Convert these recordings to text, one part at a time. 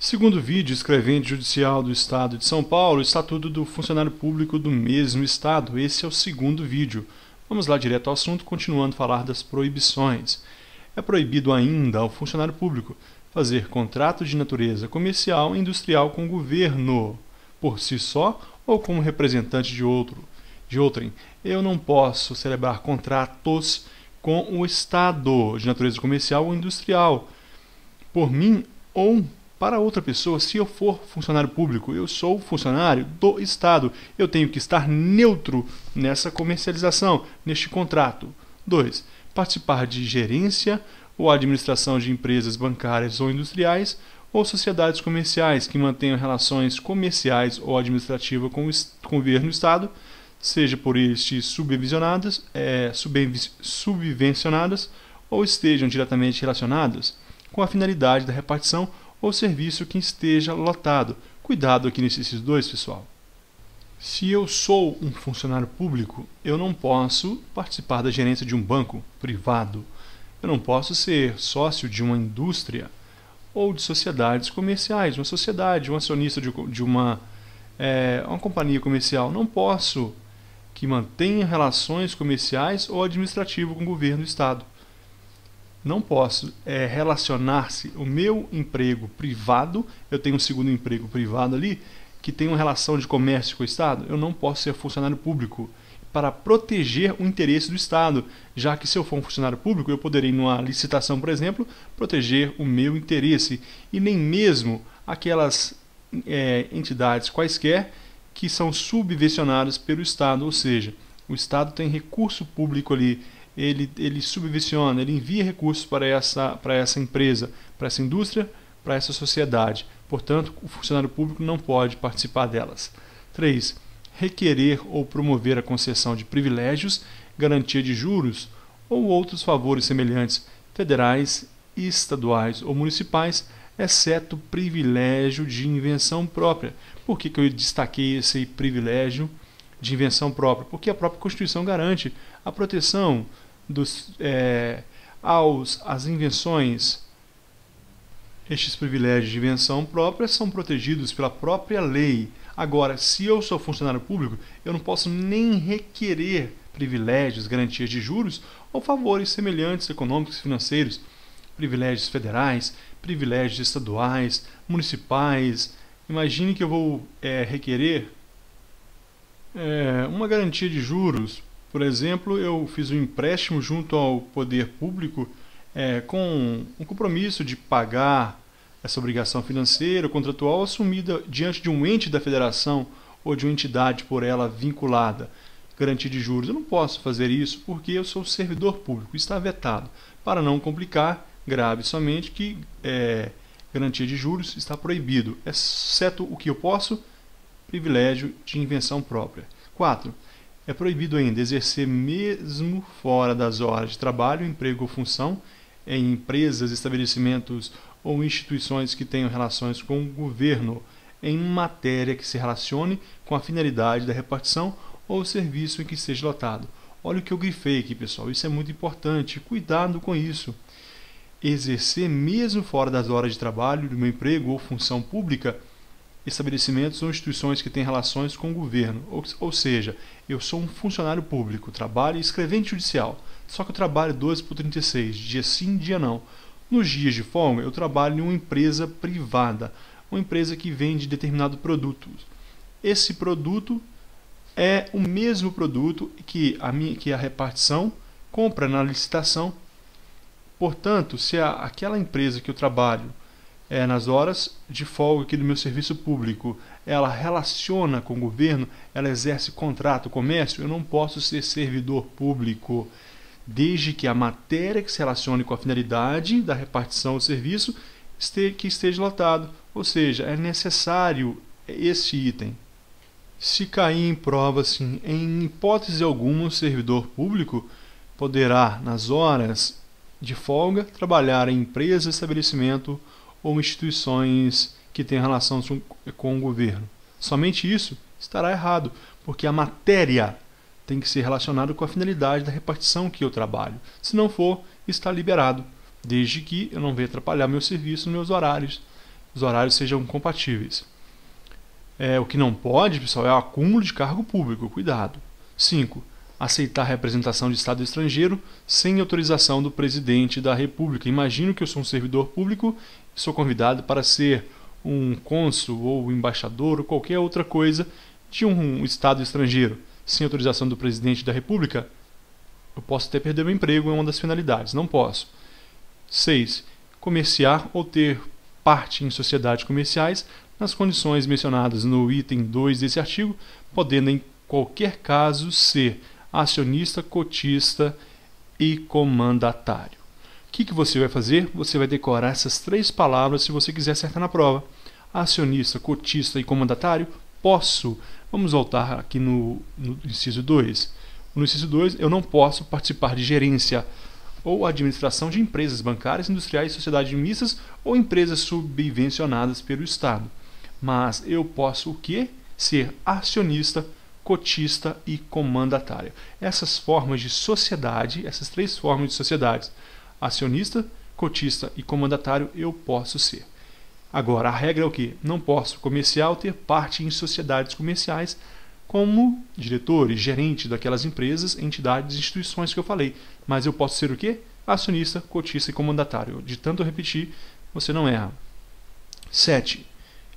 Segundo vídeo, escrevente judicial do Estado de São Paulo, Estatuto do Funcionário Público do mesmo Estado. Esse é o segundo vídeo. Vamos lá direto ao assunto, continuando a falar das proibições. É proibido ainda ao funcionário público fazer contrato de natureza comercial e industrial com o governo, por si só ou como representante de outrem. Eu não posso celebrar contratos com o Estado de natureza comercial ou industrial, por mim ou para outra pessoa. Se eu for funcionário público, eu sou funcionário do Estado. Eu tenho que estar neutro nessa comercialização, neste contrato. 2. Participar de gerência ou administração de empresas bancárias ou industriais ou sociedades comerciais que mantenham relações comerciais ou administrativas com o governo do Estado, seja por este subvencionadas ou estejam diretamente relacionadas com a finalidade da repartição ou serviço que esteja lotado. Cuidado aqui nesses dois, pessoal. Se eu sou um funcionário público, eu não posso participar da gerência de um banco privado. Eu não posso ser sócio de uma indústria ou de sociedades comerciais, uma sociedade, um acionista de uma companhia comercial. Não posso que mantenha relações comerciais ou administrativas com o governo do Estado. Não posso relacionar-se o meu emprego privado, eu tenho um segundo emprego privado ali, que tem uma relação de comércio com o Estado, eu não posso ser funcionário público para proteger o interesse do Estado, já que se eu for um funcionário público, eu poderia, numa licitação, por exemplo, proteger o meu interesse, e nem mesmo aquelas entidades quaisquer que são subvencionadas pelo Estado, ou seja, o Estado tem recurso público ali, ele subvenciona, ele envia recursos para essa empresa, para essa indústria, para essa sociedade. Portanto, o funcionário público não pode participar delas. 3. Requerer ou promover a concessão de privilégios, garantia de juros ou outros favores semelhantes, federais, estaduais ou municipais, exceto privilégio de invenção própria. Por que eu destaquei esse privilégio de invenção própria? Porque a própria Constituição garante a proteção às invenções. Estes privilégios de invenção própria são protegidos pela própria lei. Agora, se eu sou funcionário público, eu não posso nem requerer privilégios, garantias de juros ou favores semelhantes econômicos e financeiros, privilégios federais, privilégios estaduais, municipais. Imagine que eu vou requerer uma garantia de juros. Por exemplo, eu fiz um empréstimo junto ao poder público com um compromisso de pagar essa obrigação financeira ou contratual assumida diante de um ente da federação ou de uma entidade por ela vinculada. Garantia de juros. Eu não posso fazer isso porque eu sou servidor público. Está vetado. Para não complicar, grave somente que garantia de juros está proibido, exceto o que eu posso, privilégio de invenção própria. 4. É proibido ainda exercer mesmo fora das horas de trabalho, emprego ou função em empresas, estabelecimentos ou instituições que tenham relações com o governo em matéria que se relacione com a finalidade da repartição ou serviço em que esteja lotado. Olha o que eu grifei aqui, pessoal. Isso é muito importante. Cuidado com isso. Exercer mesmo fora das horas de trabalho do meu emprego ou função pública, estabelecimentos ou instituições que têm relações com o governo. Ou seja, eu sou um funcionário público, trabalho escrevente judicial, só que eu trabalho 12/36, dia sim, dia não. Nos dias de folga, eu trabalho em uma empresa privada, uma empresa que vende determinado produto. Esse produto é o mesmo produto que a repartição compra na licitação. Portanto, se aquela empresa que eu trabalho nas horas de folga aqui do meu serviço público, ela relaciona com o governo, ela exerce contrato, comércio, eu não posso ser servidor público, desde que a matéria que se relacione com a finalidade da repartição do serviço que esteja lotado, ou seja, é necessário esse item. Se cair em prova, assim, em hipótese alguma, o servidor público poderá, nas horas de folga, trabalhar em empresa, estabelecimento ou instituições que tenham relação com o governo. Somente isso estará errado, porque a matéria tem que ser relacionada com a finalidade da repartição que eu trabalho. Se não for, está liberado, desde que eu não venha atrapalhar meu serviço, meus horários os horários sejam compatíveis. O que não pode, pessoal, é o acúmulo de cargo público. Cuidado. 5. Aceitar representação de Estado estrangeiro sem autorização do presidente da República. Imagino que eu sou um servidor público e sou convidado para ser um cônsul ou embaixador ou qualquer outra coisa de um Estado estrangeiro sem autorização do presidente da República. Eu posso até perder meu emprego, é uma das penalidades. Não posso. 6. Comerciar ou ter parte em sociedades comerciais nas condições mencionadas no item 2 desse artigo, podendo em qualquer caso ser acionista, cotista e comandatário. O que você vai fazer? Você vai decorar essas 3 palavras se você quiser acertar na prova. Acionista, cotista e comandatário, posso. Vamos voltar aqui no inciso 2. No inciso 2, eu não posso participar de gerência ou administração de empresas bancárias, industriais, sociedades mistas ou empresas subvencionadas pelo Estado. Mas eu posso o quê? Ser acionista, cotista e comandatário. Essas formas de sociedade, essas 3 formas de sociedades, acionista, cotista e comandatário, eu posso ser. Agora, a regra é o quê? Não posso comerciar ou ter parte em sociedades comerciais como diretor e gerente daquelas empresas, entidades e instituições que eu falei. Mas eu posso ser o quê? Acionista, cotista e comandatário. De tanto eu repetir, você não erra. 7.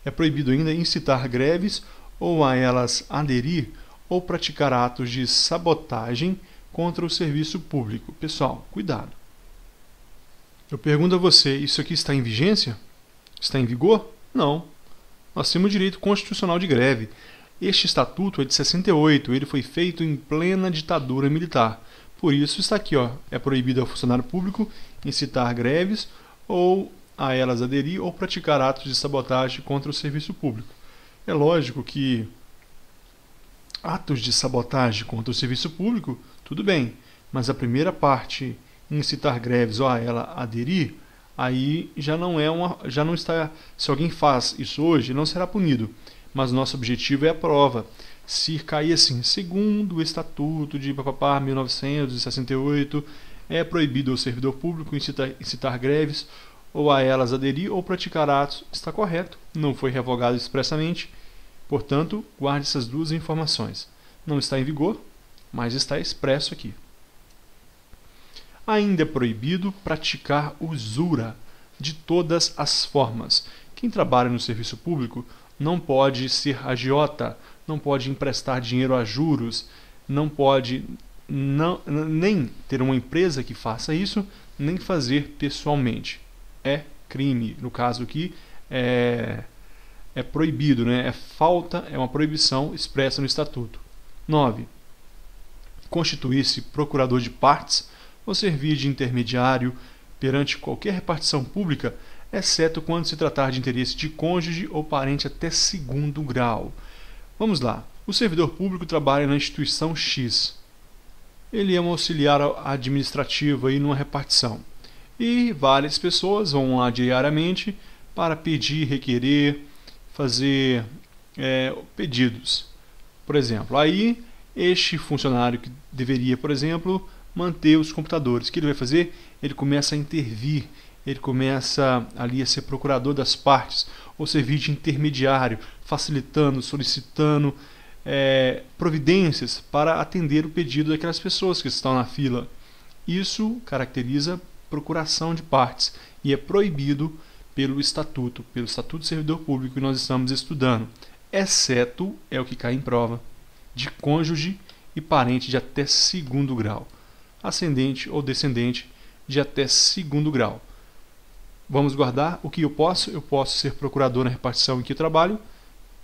É proibido ainda incitar greves ou a elas aderir ou praticar atos de sabotagem contra o serviço público. Pessoal, cuidado. Eu pergunto a você, isso aqui está em vigência? Está em vigor? Não. Nós temos o direito constitucional de greve. Este estatuto é de 68, ele foi feito em plena ditadura militar. Por isso está aqui, é proibido ao funcionário público incitar greves ou a elas aderir ou praticar atos de sabotagem contra o serviço público. É lógico que atos de sabotagem contra o serviço público, tudo bem, mas a primeira parte, incitar greves ou a ela aderir, aí já não está. Se alguém faz isso hoje, não será punido. Mas nosso objetivo é a prova. Se cair assim, segundo o Estatuto de 1968, é proibido ao servidor público incitar greves ou a elas aderir ou praticar atos, está correto, não foi revogado expressamente. Portanto, guarde essas 2 informações. Não está em vigor, mas está expresso aqui. Ainda é proibido praticar usura de todas as formas. Quem trabalha no serviço público não pode ser agiota, não pode emprestar dinheiro a juros, não pode nem ter uma empresa que faça isso, nem fazer pessoalmente. É crime. No caso aqui, é proibido, né? É falta, é uma proibição expressa no Estatuto. 9. Constituir-se procurador de partes ou servir de intermediário perante qualquer repartição pública, exceto quando se tratar de interesse de cônjuge ou parente até 2º grau. Vamos lá. O servidor público trabalha na instituição X. Ele é um auxiliar administrativo aí numa repartição. E várias pessoas vão lá diariamente para pedir, requerer, fazer pedidos. Por exemplo, aí este funcionário que deveria, por exemplo, manter os computadores, o que ele vai fazer? Ele começa a intervir, ele começa ali a ser procurador das partes, ou servir de intermediário, facilitando, solicitando providências para atender o pedido daquelas pessoas que estão na fila. Isso caracteriza procuração de partes e é proibido pelo Estatuto do Servidor Público que nós estamos estudando, exceto, é o que cai em prova, de cônjuge e parente de até 2º grau, ascendente ou descendente de até 2º grau. Vamos guardar o que eu posso? Eu posso ser procurador na repartição em que eu trabalho,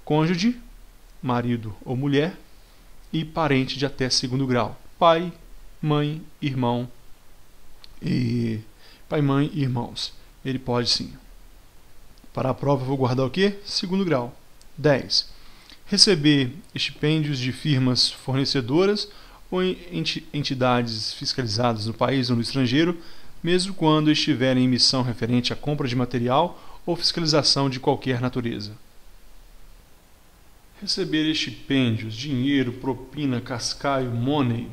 cônjuge, marido ou mulher, e parente de até 2º grau, pai, mãe, irmão e pai, mãe e irmãos. Ele pode sim. Para a prova eu vou guardar o quê? 2º grau. 10. Receber estipêndios de firmas fornecedoras ou entidades fiscalizadas no país ou no estrangeiro, mesmo quando estiverem em missão referente à compra de material ou fiscalização de qualquer natureza. Receber estipêndios, dinheiro, propina, cascaio, money,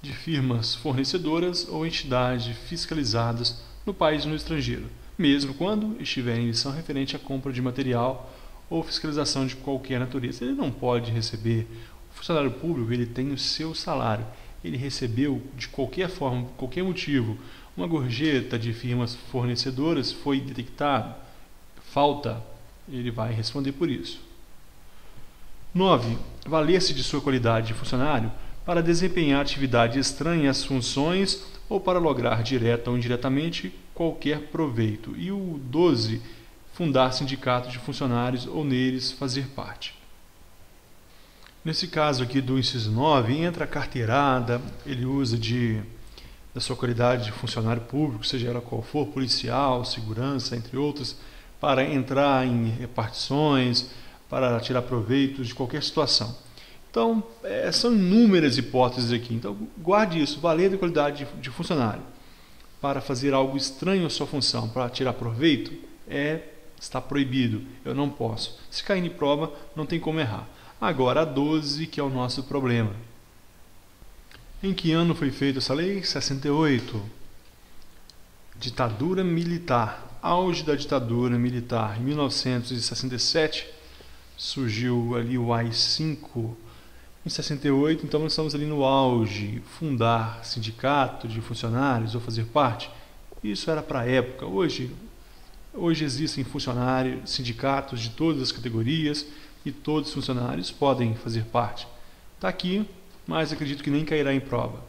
de firmas fornecedoras ou entidades fiscalizadas no país ou no estrangeiro, mesmo quando estiver em lição referente à compra de material ou fiscalização de qualquer natureza. Ele não pode receber. O funcionário público, ele tem o seu salário. Ele recebeu de qualquer forma, por qualquer motivo, uma gorjeta de firmas fornecedoras, foi detectado falta, ele vai responder por isso. 9. Valer-se de sua qualidade de funcionário para desempenhar atividade estranha às funções ou para lograr direta ou indiretamente qualquer proveito. E o 12. Fundar sindicatos de funcionários ou neles fazer parte. Nesse caso aqui do inciso 9, entra a carteirada, ele usa da sua qualidade de funcionário público, seja ela qual for, policial, segurança, entre outros, para entrar em repartições, para tirar proveito de qualquer situação. Então, são inúmeras hipóteses aqui. Então, guarde isso, valer da qualidade de funcionário para fazer algo estranho à sua função, para tirar proveito, está proibido, eu não posso. Se cair em prova, não tem como errar. Agora, a 12, que é o nosso problema. Em que ano foi feita essa lei? 68. Ditadura militar. Auge da ditadura militar. Em 1967, surgiu ali o AI-5. Em 68, então nós estamos ali no auge. Fundar sindicato de funcionários ou fazer parte. Isso era para a época. Hoje existem funcionários, sindicatos de todas as categorias e todos os funcionários podem fazer parte. Está aqui, mas acredito que nem cairá em prova.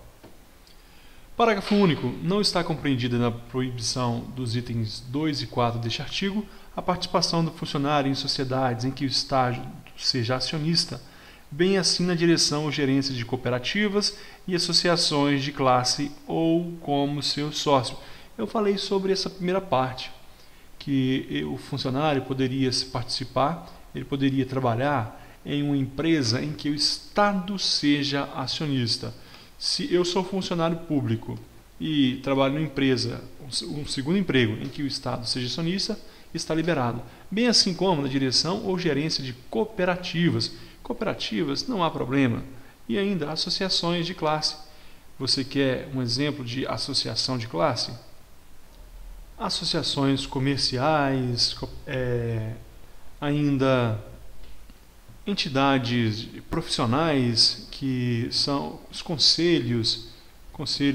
Parágrafo único. Não está compreendida na proibição dos itens 2 e 4 deste artigo a participação do funcionário em sociedades em que o Estado seja acionista, bem assim na direção ou gerência de cooperativas e associações de classe ou como seu sócio. Eu falei sobre essa primeira parte, que o funcionário poderia participar, ele poderia trabalhar em uma empresa em que o Estado seja acionista. Se eu sou funcionário público e trabalho numa empresa, um segundo emprego em que o Estado seja acionista, está liberado. Bem assim como na direção ou gerência de cooperativas. Cooperativas não há problema. E ainda associações de classe. Você quer um exemplo de associação de classe? Associações comerciais, ainda entidades profissionais que são os conselhos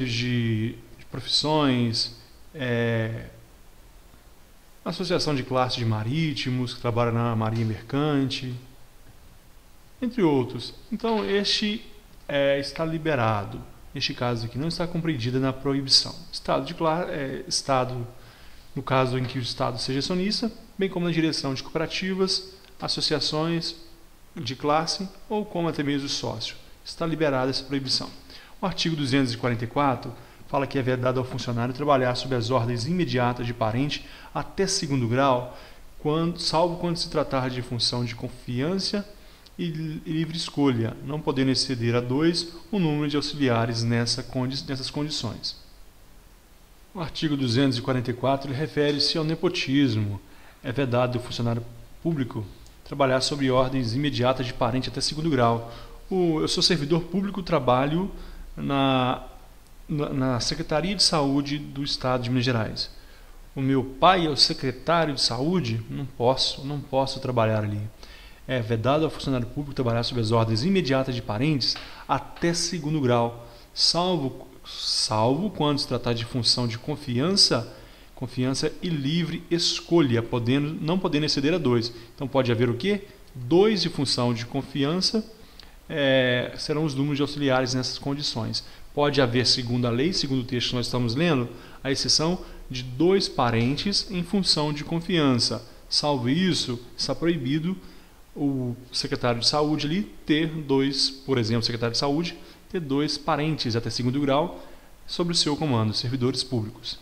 de profissões, associação de classe de marítimos que trabalham na marinha mercante, entre outros. Então este está liberado. Neste caso aqui não está compreendida na proibição. Estado no caso em que o Estado seja acionista, bem como na direção de cooperativas, associações de classe ou como até mesmo sócio. Está liberada essa proibição. O artigo 244 fala que é vedado ao funcionário trabalhar sob as ordens imediatas de parente até segundo grau, salvo quando se tratar de função de confiança e livre escolha, não podendo exceder a 2 o número de auxiliares nessas condições. O artigo 244 refere-se ao nepotismo. É vedado ao funcionário público trabalhar sob ordens imediatas de parente até segundo grau. Eu sou servidor público, trabalho na Secretaria de Saúde do Estado de Minas Gerais. O meu pai é o secretário de saúde, não posso trabalhar ali. É vedado ao funcionário público trabalhar sob as ordens imediatas de parentes até segundo grau, salvo quando se tratar de função de confiança e livre escolha, não podendo exceder a 2. Então pode haver o quê? 2 de função de confiança, serão os números de auxiliares nessas condições. Pode haver, segundo a lei, segundo o texto que nós estamos lendo, a exceção de 2 parentes em função de confiança. Salvo isso, está proibido o secretário de saúde ali ter 2, por exemplo, o secretário de saúde ter 2 parentes até segundo grau sob o seu comando, servidores públicos.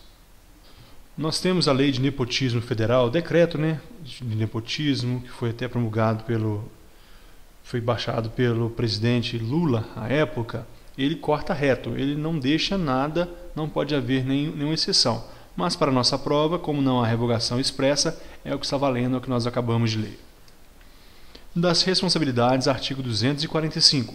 Nós temos a lei de nepotismo federal, decreto, de nepotismo, que foi até promulgado foi baixado pelo presidente Lula à época. Ele corta reto, ele não deixa nada, não pode haver nenhuma exceção. Mas para nossa prova, como não há revogação expressa, é o que está valendo, é o que nós acabamos de ler. Das responsabilidades, artigo 245.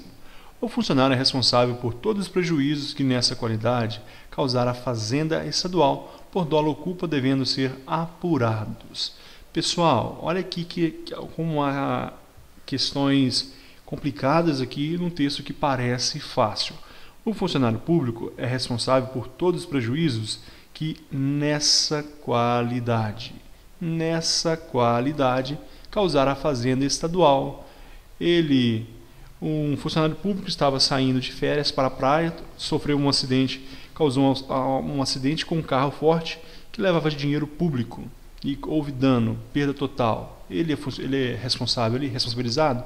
O funcionário é responsável por todos os prejuízos que nessa qualidade causar a Fazenda Estadual por dolo ou culpa devendo ser apurados. Pessoal, olha aqui como há questões complicadas aqui num texto que parece fácil. O funcionário público é responsável por todos os prejuízos que nessa qualidade causar a fazenda estadual. Um funcionário público estava saindo de férias para a praia, sofreu um acidente, causou um acidente com um carro forte que levava dinheiro público e houve dano, perda total. Ele é responsável, ele é responsabilizado?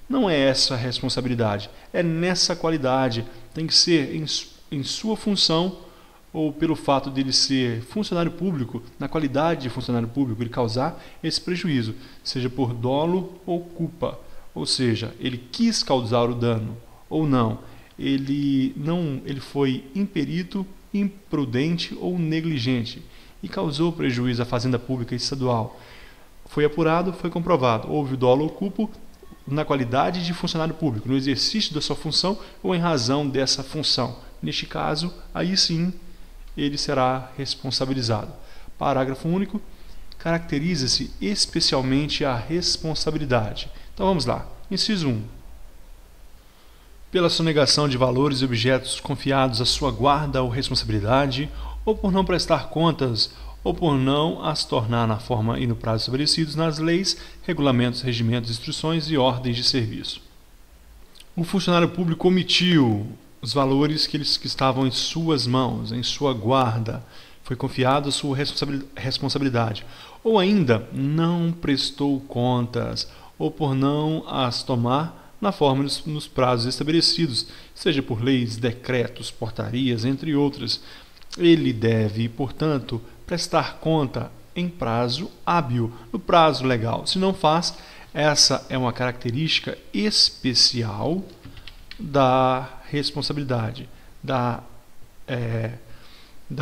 Não é essa a responsabilidade, é nessa qualidade, tem que ser em sua função ou pelo fato dele ser funcionário público, na qualidade de funcionário público, ele causar esse prejuízo, seja por dolo ou culpa. Ou seja, ele quis causar o dano ou não. Ele foi imperito, imprudente ou negligente e causou prejuízo à fazenda pública estadual. Foi apurado, foi comprovado. Houve o dolo ou culpa na qualidade de funcionário público, no exercício da sua função ou em razão dessa função. Neste caso, aí sim, ele será responsabilizado. Parágrafo único. Caracteriza-se especialmente a responsabilidade. Então vamos lá. Inciso 1. Pela sonegação de valores e objetos confiados à sua guarda ou responsabilidade, ou por não prestar contas, ou por não as tornar na forma e no prazo estabelecidos nas leis, regulamentos, regimentos, instruções e ordens de serviço. O funcionário público omitiu os valores que estavam em suas mãos, em sua guarda, foi confiado a sua responsabilidade, ou ainda não prestou contas, ou por não as tomar na forma e nos prazos estabelecidos, seja por leis, decretos, portarias, entre outras. Ele deve, portanto, prestar conta em prazo hábil, no prazo legal. Se não faz, essa é uma característica especial da responsabilidade, da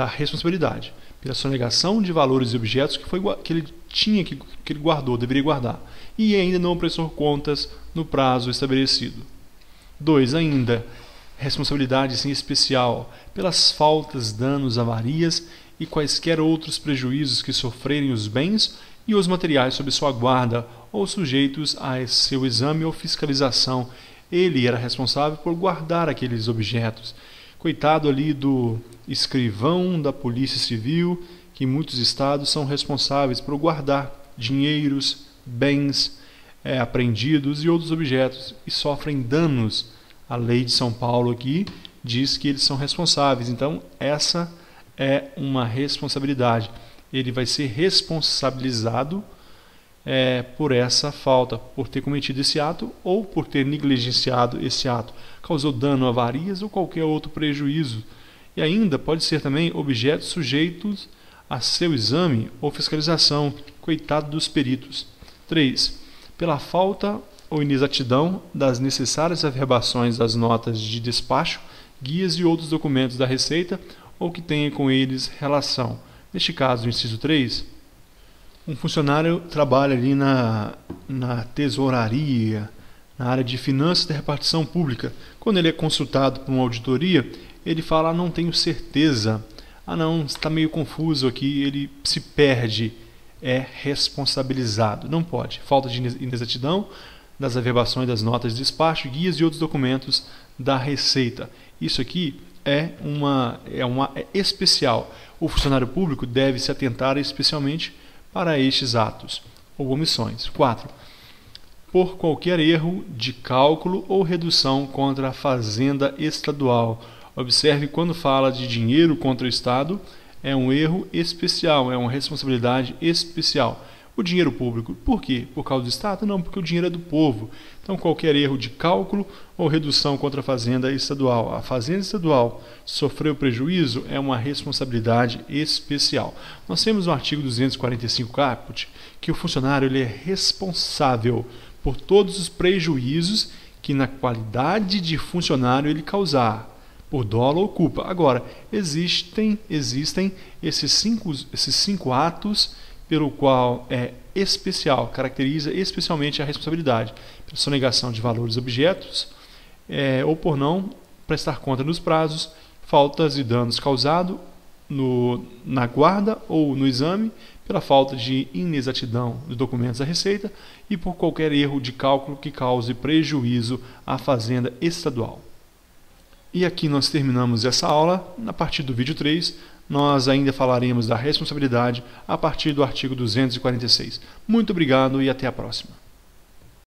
responsabilidade, pela sonegação de valores e objetos que ele guardou, deveria guardar, e ainda não prestou contas no prazo estabelecido. 2. Ainda, responsabilidade em especial pelas faltas, danos, avarias e quaisquer outros prejuízos que sofrerem os bens e os materiais sob sua guarda ou sujeitos a seu exame ou fiscalização. Ele era responsável por guardar aqueles objetos. Coitado ali do escrivão da Polícia Civil, que em muitos estados são responsáveis por guardar dinheiros, bens apreendidos e outros objetos e sofrem danos. A lei de São Paulo aqui diz que eles são responsáveis. Então, essa é uma responsabilidade. Ele vai ser responsabilizado por essa falta, por ter cometido esse ato ou por ter negligenciado esse ato. Causou dano, avarias ou qualquer outro prejuízo. E ainda pode ser também objetos sujeitos a seu exame ou fiscalização. Coitado dos peritos. 3. Pela falta ou inexatidão das necessárias averbações das notas de despacho, guias e outros documentos da Receita ou que tenha com eles relação. Neste caso, no inciso 3, um funcionário trabalha ali na tesouraria, na área de finanças da repartição pública. Quando ele é consultado por uma auditoria, ele fala, não tenho certeza, não, está meio confuso aqui, ele se perde, é responsabilizado. Não pode. Falta de inexatidão das averbações das notas de despacho, guias e outros documentos da Receita. Isso aqui é especial. O funcionário público deve se atentar especialmente para estes atos ou omissões. 4. Por qualquer erro de cálculo ou redução contra a fazenda estadual. Observe, quando fala de dinheiro contra o Estado, é um erro especial, é uma responsabilidade especial. O dinheiro público, por quê? Por causa do Estado? Não, porque o dinheiro é do povo. Então, qualquer erro de cálculo ou redução contra a fazenda estadual. A fazenda estadual sofreu prejuízo, é uma responsabilidade especial. Nós temos no artigo 245 caput que o funcionário ele é responsável por todos os prejuízos que na qualidade de funcionário ele causar, por dolo ou culpa. Agora, existem esses cinco atos pelo qual é especial, caracteriza especialmente a responsabilidade, pela sonegação de valores e objetos, ou por não prestar conta nos prazos, faltas e danos causados na guarda ou no exame, pela falta de inexatidão dos documentos da Receita e por qualquer erro de cálculo que cause prejuízo à Fazenda Estadual. E aqui nós terminamos essa aula. A partir do vídeo 3, nós ainda falaremos da responsabilidade a partir do artigo 246. Muito obrigado e até a próxima.